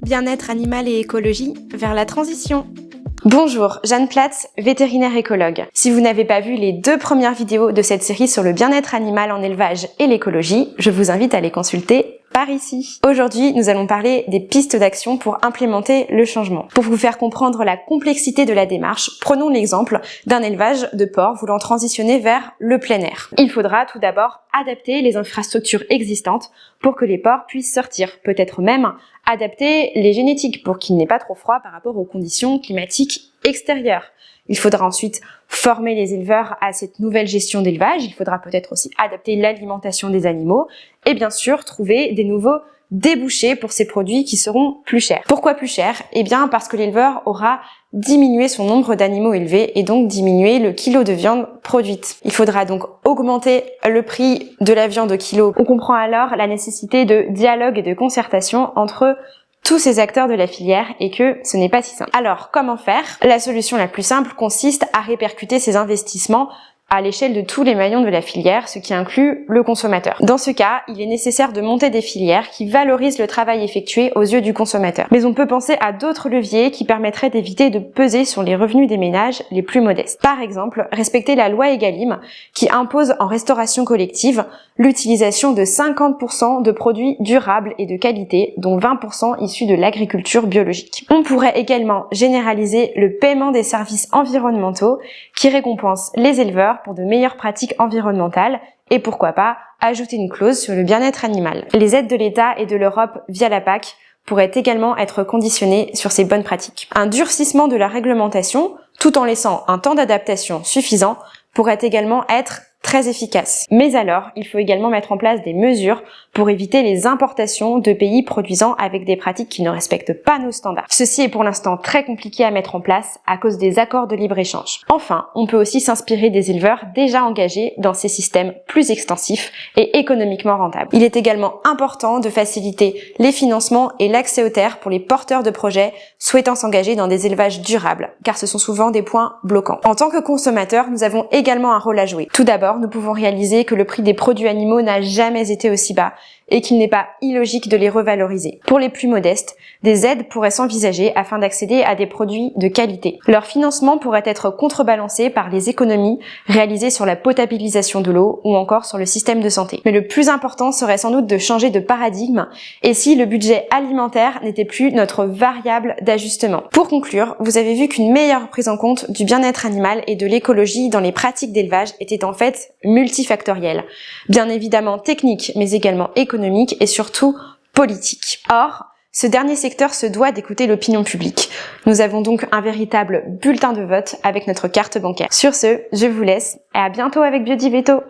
Bien-être animal et écologie vers la transition. Bonjour, Jeanne Platz, vétérinaire écologue. Si vous n'avez pas vu les 2 premières vidéos de cette série sur le bien-être animal en élevage et l'écologie, je vous invite à les consulter par ici. Aujourd'hui, nous allons parler des pistes d'action pour implémenter le changement. Pour vous faire comprendre la complexité de la démarche, prenons l'exemple d'un élevage de porcs voulant transitionner vers le plein air. Il faudra tout d'abord adapter les infrastructures existantes pour que les porcs puissent sortir, peut-être même adapter les génétiques pour qu'il n'ait pas trop froid par rapport aux conditions climatiques extérieures. Il faudra ensuite former les éleveurs à cette nouvelle gestion d'élevage. Il faudra peut-être aussi adapter l'alimentation des animaux et bien sûr trouver des nouveaux débouchés pour ces produits qui seront plus chers. Pourquoi plus chers? Eh bien parce que l'éleveur aura diminué son nombre d'animaux élevés et donc diminuer le kilo de viande produite. Il faudra donc augmenter le prix de la viande au kilo. On comprend alors la nécessité de dialogue et de concertation entre tous ces acteurs de la filière et que ce n'est pas si simple. Alors, comment faire? La solution la plus simple consiste à répercuter ces investissements à l'échelle de tous les maillons de la filière, ce qui inclut le consommateur. Dans ce cas, il est nécessaire de monter des filières qui valorisent le travail effectué aux yeux du consommateur. Mais on peut penser à d'autres leviers qui permettraient d'éviter de peser sur les revenus des ménages les plus modestes. Par exemple, respecter la loi Egalim qui impose en restauration collective l'utilisation de 50% de produits durables et de qualité, dont 20% issus de l'agriculture biologique. On pourrait également généraliser le paiement des services environnementaux qui récompensent les éleveurs pour de meilleures pratiques environnementales et pourquoi pas ajouter une clause sur le bien-être animal. Les aides de l'État et de l'Europe via la PAC pourraient également être conditionnées sur ces bonnes pratiques. Un durcissement de la réglementation, tout en laissant un temps d'adaptation suffisant, pourrait également être très efficace. Mais alors, il faut également mettre en place des mesures pour éviter les importations de pays produisant avec des pratiques qui ne respectent pas nos standards. Ceci est pour l'instant très compliqué à mettre en place à cause des accords de libre-échange. Enfin, on peut aussi s'inspirer des éleveurs déjà engagés dans ces systèmes plus extensifs et économiquement rentables. Il est également important de faciliter les financements et l'accès aux terres pour les porteurs de projets souhaitant s'engager dans des élevages durables, car ce sont souvent des points bloquants. En tant que consommateurs, nous avons également un rôle à jouer. Tout d'abord, nous pouvons réaliser que le prix des produits animaux n'a jamais été aussi bas et qu'il n'est pas illogique de les revaloriser. Pour les plus modestes, des aides pourraient s'envisager afin d'accéder à des produits de qualité. Leur financement pourrait être contrebalancé par les économies réalisées sur la potabilisation de l'eau ou encore sur le système de santé. Mais le plus important serait sans doute de changer de paradigme et si le budget alimentaire n'était plus notre variable d'ajustement. Pour conclure, vous avez vu qu'une meilleure prise en compte du bien-être animal et de l'écologie dans les pratiques d'élevage était en fait multifactorielle. Bien évidemment technique, mais également économique et surtout politique. Or, ce dernier secteur se doit d'écouter l'opinion publique. Nous avons donc un véritable bulletin de vote avec notre carte bancaire. Sur ce, je vous laisse et à bientôt avec Biodiveto.